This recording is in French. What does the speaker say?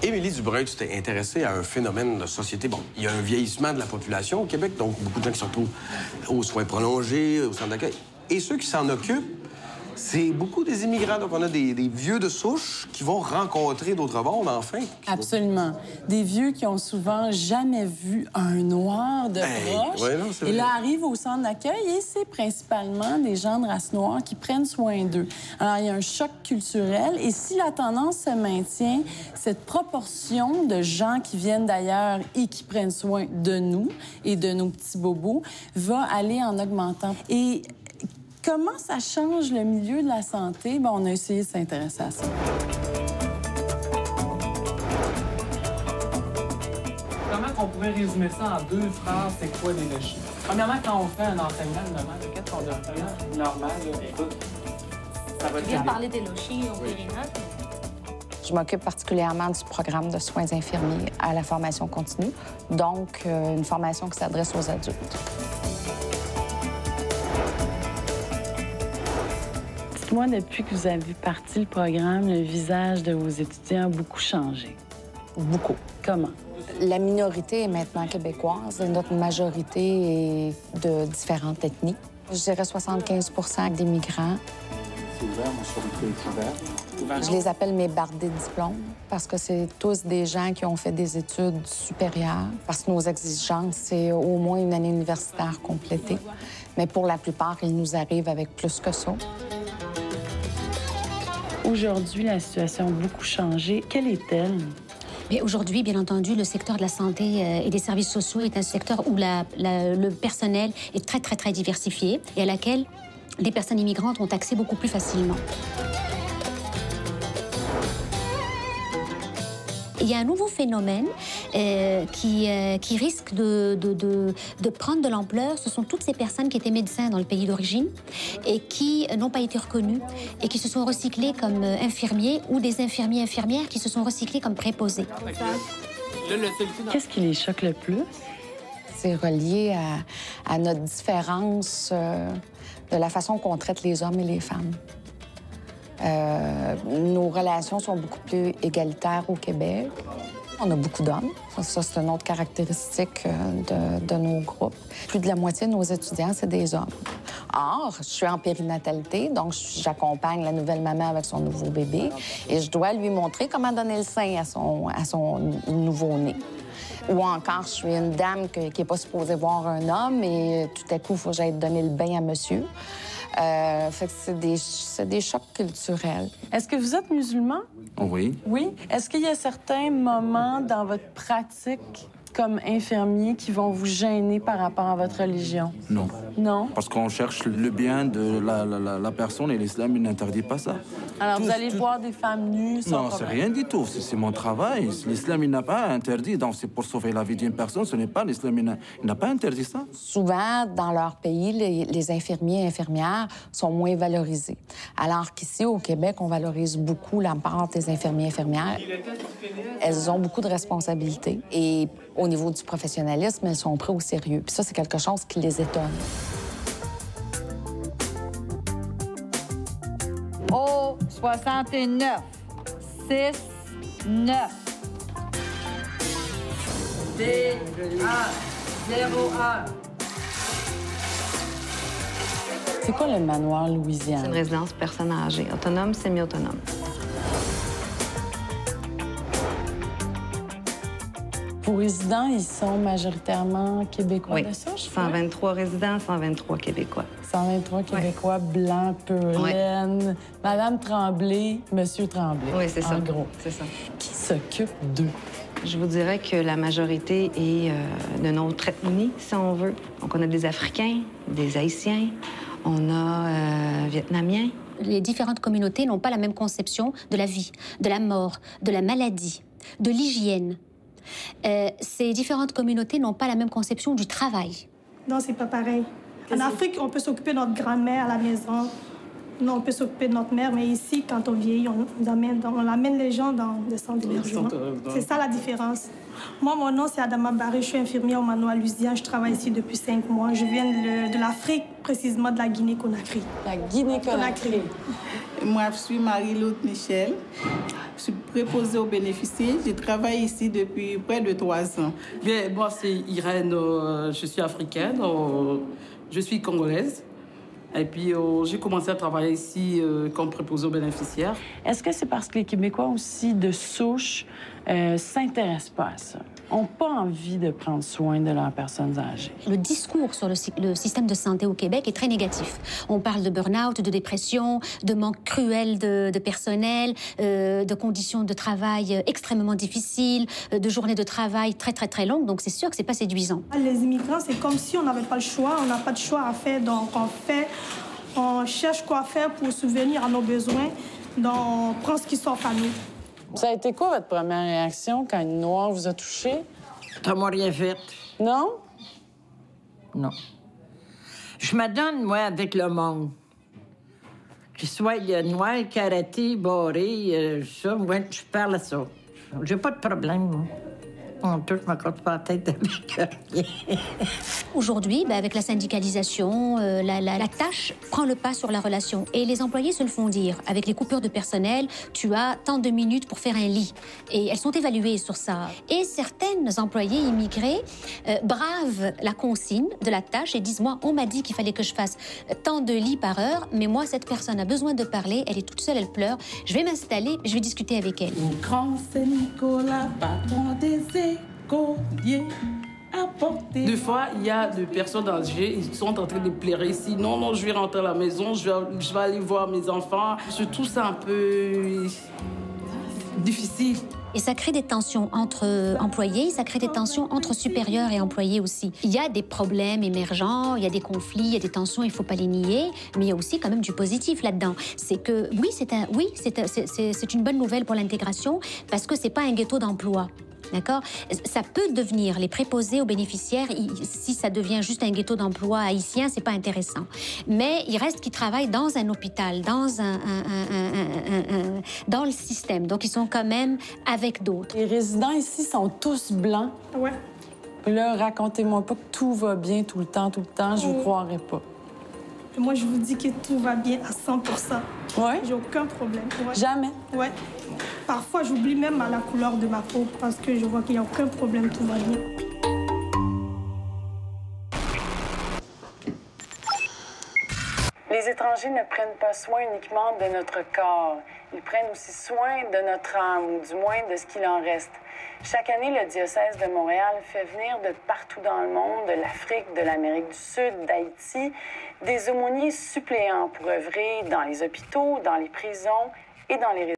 Émilie Dubreuil, tu t'es intéressée à un phénomène de société. Bon, il y a un vieillissement de la population au Québec, donc beaucoup de gens qui se retrouvent aux soins prolongés, au centre d'accueil. Et ceux qui s'en occupent, c'est beaucoup des immigrants. Donc, on a des vieux de souche qui vont rencontrer d'autres mondes, enfin. Absolument. Des vieux qui ont souvent jamais vu un noir de proche. Ouais, non, c'est et là, vrai. arrivent au centre d'accueil et c'est principalement des gens de race noire qui prennent soin d'eux. Alors, il y a un choc culturel et si la tendance se maintient, cette proportion de gens qui viennent d'ailleurs et qui prennent soin de nous et de nos petits bobos va aller en augmentant. Et comment ça change le milieu de la santé? Bien, on a essayé de s'intéresser à ça. Comment on pourrait résumer ça en 2 phrases, c'est quoi des déchets? Premièrement, quand on fait un enseignement normal, qu'est-ce qu'on devrait normal, là, écoute, ça va Tu être viens parler des lochis au périnate. Je m'occupe particulièrement du programme de soins infirmiers à la formation continue, donc une formation qui s'adresse aux adultes. Dites-moi, depuis que vous avez parti le programme, le visage de vos étudiants a beaucoup changé. Beaucoup. Comment? La minorité est maintenant québécoise et notre majorité est de différentes ethnies. Je dirais 75 avec des migrants. C'est ouvert, ma charité est ouverte. Je les appelle mes bardés de diplôme parce que c'est tous des gens qui ont fait des études supérieures. Parce que nos exigences, c'est au moins une année universitaire complétée. Mais pour la plupart, ils nous arrivent avec plus que ça. Aujourd'hui, la situation a beaucoup changé. Quelle est-elle? Mais aujourd'hui, bien entendu, le secteur de la santé et des services sociaux est un secteur où le personnel est très, très, très diversifié et à laquelle les personnes immigrantes ont accès beaucoup plus facilement. Il y a un nouveau phénomène qui risque de prendre de l'ampleur. Ce sont toutes ces personnes qui étaient médecins dans le pays d'origine et qui n'ont pas été reconnues et qui se sont recyclés comme infirmiers ou des infirmiers-infirmières qui se sont recyclés comme préposés. Qu'est-ce qui les choque le plus? C'est relié à notre différence de la façon qu'on traite les hommes et les femmes. Nos relations sont beaucoup plus égalitaires au Québec. On a beaucoup d'hommes. Ça, c'est une autre caractéristique de nos groupes. Plus de la moitié de nos étudiants, c'est des hommes. Or, je suis en périnatalité, donc j'accompagne la nouvelle maman avec son nouveau bébé et je dois lui montrer comment donner le sein à son nouveau-né. Ou encore, je suis une dame qui n'est pas supposée voir un homme et tout à coup, il faut que j'aille donner le bain à monsieur. Fait que c'est des chocs culturels. Est-ce que vous êtes musulman? Oui. Oui. Est-ce qu'il y a certains moments dans votre pratique comme infirmier qui vont vous gêner par rapport à votre religion? Non. Non? Parce qu'on cherche le bien de la personne et l'islam, il n'interdit pas ça. Alors, vous allez voir des femmes nues sans Non, c'est problème. rien du tout. C'est mon travail. L'islam, il n'a pas interdit. Donc, c'est pour sauver la vie d'une personne. Ce n'est pas l'islam, il n'a pas interdit ça. Souvent, dans leur pays, les infirmiers et infirmières sont moins valorisés. Alors qu'ici, au Québec, on valorise beaucoup la part des infirmiers et infirmières. Elles ont beaucoup de responsabilités. Et au niveau du professionnalisme, elles sont prises au sérieux. Puis ça, c'est quelque chose qui les étonne. Au 69, 6, 9. D, A, 0, 1. C'est quoi le manoir C'est une Louisiane? résidence personnes âgées, autonome, semi-autonome. Vos résidents, ils sont majoritairement québécois Oui, de souche? 123 résidents, 123 Québécois. 123 Québécois blancs, pur laine. Madame Tremblay, Monsieur Tremblay. Oui, c'est ça. En gros. C'est ça. Qui s'occupe d'eux? Je vous dirais que la majorité est de notre ethnie, si on veut. Donc, on a des Africains, des Haïtiens, on a Vietnamiens. Les différentes communautés n'ont pas la même conception de la vie, de la mort, de la maladie, de l'hygiène. Ces différentes communautés n'ont pas la même conception du travail. Non, c'est pas pareil. En Afrique, on peut s'occuper de notre grand-mère à la maison. Nous, on peut s'occuper de notre mère, mais ici, quand on vieillit, on amène les gens dans des centres d'hébergement. C'est ça la différence. Moi, mon nom, c'est Adama Barré. Je suis infirmière au Manoa-Lusien. Je travaille ici depuis 5 mois. Je viens de l'Afrique, précisément de la Guinée-Conakry. La Guinée-Conakry. Moi, je suis Marie-Laure Michel. Je suis préposée aux bénéficiaires. Je travaille ici depuis près de 3 ans. Bien, moi, c'est Irène. Je suis africaine. Je suis congolaise. Et puis, j'ai commencé à travailler ici comme préposée aux bénéficiaires. Est-ce que c'est parce que les Québécois aussi, de souche, s'intéressent pas à ça? N'ont pas envie de prendre soin de leurs personnes âgées? Le discours sur le système de santé au Québec est très négatif. On parle de burn-out, de dépression, de manque cruel de personnel, de conditions de travail extrêmement difficiles, de journées de travail très, très, très longues. Donc, c'est sûr que c'est pas séduisant. Les immigrants, c'est comme si on n'avait pas le choix. On n'a pas de choix à faire. Donc, on cherche quoi faire pour subvenir à nos besoins. Donc, on prend ce qui s'offre à nous. Ça a été quoi votre première réaction quand une Noire vous a touché? Ça m'a rien fait. Non? Non. Je m'adonne, moi, avec le monde. Qu'il soit noir, karaté, barré, ça, moi, je parle à ça. J'ai pas de problème, moi. En tout, je me casse pas la tête avec rien. Aujourd'hui, avec la syndicalisation, la tâche prend le pas sur la relation. Et les employés se le font dire. Avec les coupures de personnel, tu as tant de minutes pour faire un lit. Et elles sont évaluées sur ça. Et certaines employés immigrés bravent la consigne de la tâche et disent, moi, on m'a dit qu'il fallait que je fasse tant de lits par heure, mais moi, cette personne a besoin de parler, elle est toute seule, elle pleure. Je vais m'installer, je vais discuter avec elle. Au grand Saint-Nicolas, patron des écoliers. Des fois, il y a des personnes âgées, ils sont en train de pleurer ici. Non, je vais rentrer à la maison, je vais aller voir mes enfants. Je trouve ça un peu difficile. Et ça crée des tensions entre employés, ça crée des tensions entre supérieurs et employés aussi. Il y a des problèmes émergents, il y a des conflits, il y a des tensions, il ne faut pas les nier, mais il y a aussi quand même du positif là-dedans. C'est que, c'est une bonne nouvelle pour l'intégration parce que ce n'est pas un ghetto d'emploi. D'accord? Ça peut devenir, les préposés aux bénéficiaires, si ça devient juste un ghetto d'emploi haïtien, c'est pas intéressant. Mais il reste qu'ils travaillent dans un hôpital, dans le système. Donc, ils sont quand même avec d'autres. Les résidents ici sont tous blancs. Ouais. Puis là, racontez-moi pas que tout va bien tout le temps, je vous croirais pas. Moi, je vous dis que tout va bien à 100%. Ouais? J'ai aucun problème. Ouais. Jamais? Ouais. Parfois, j'oublie même la couleur de ma peau parce que je vois qu'il n'y a aucun problème, tout va bien. Les étrangers ne prennent pas soin uniquement de notre corps. Ils prennent aussi soin de notre âme, ou du moins de ce qu'il en reste. Chaque année, le diocèse de Montréal fait venir de partout dans le monde, de l'Afrique, de l'Amérique du Sud, d'Haïti, des aumôniers suppléants pour œuvrer dans les hôpitaux, dans les prisons et dans les résidences.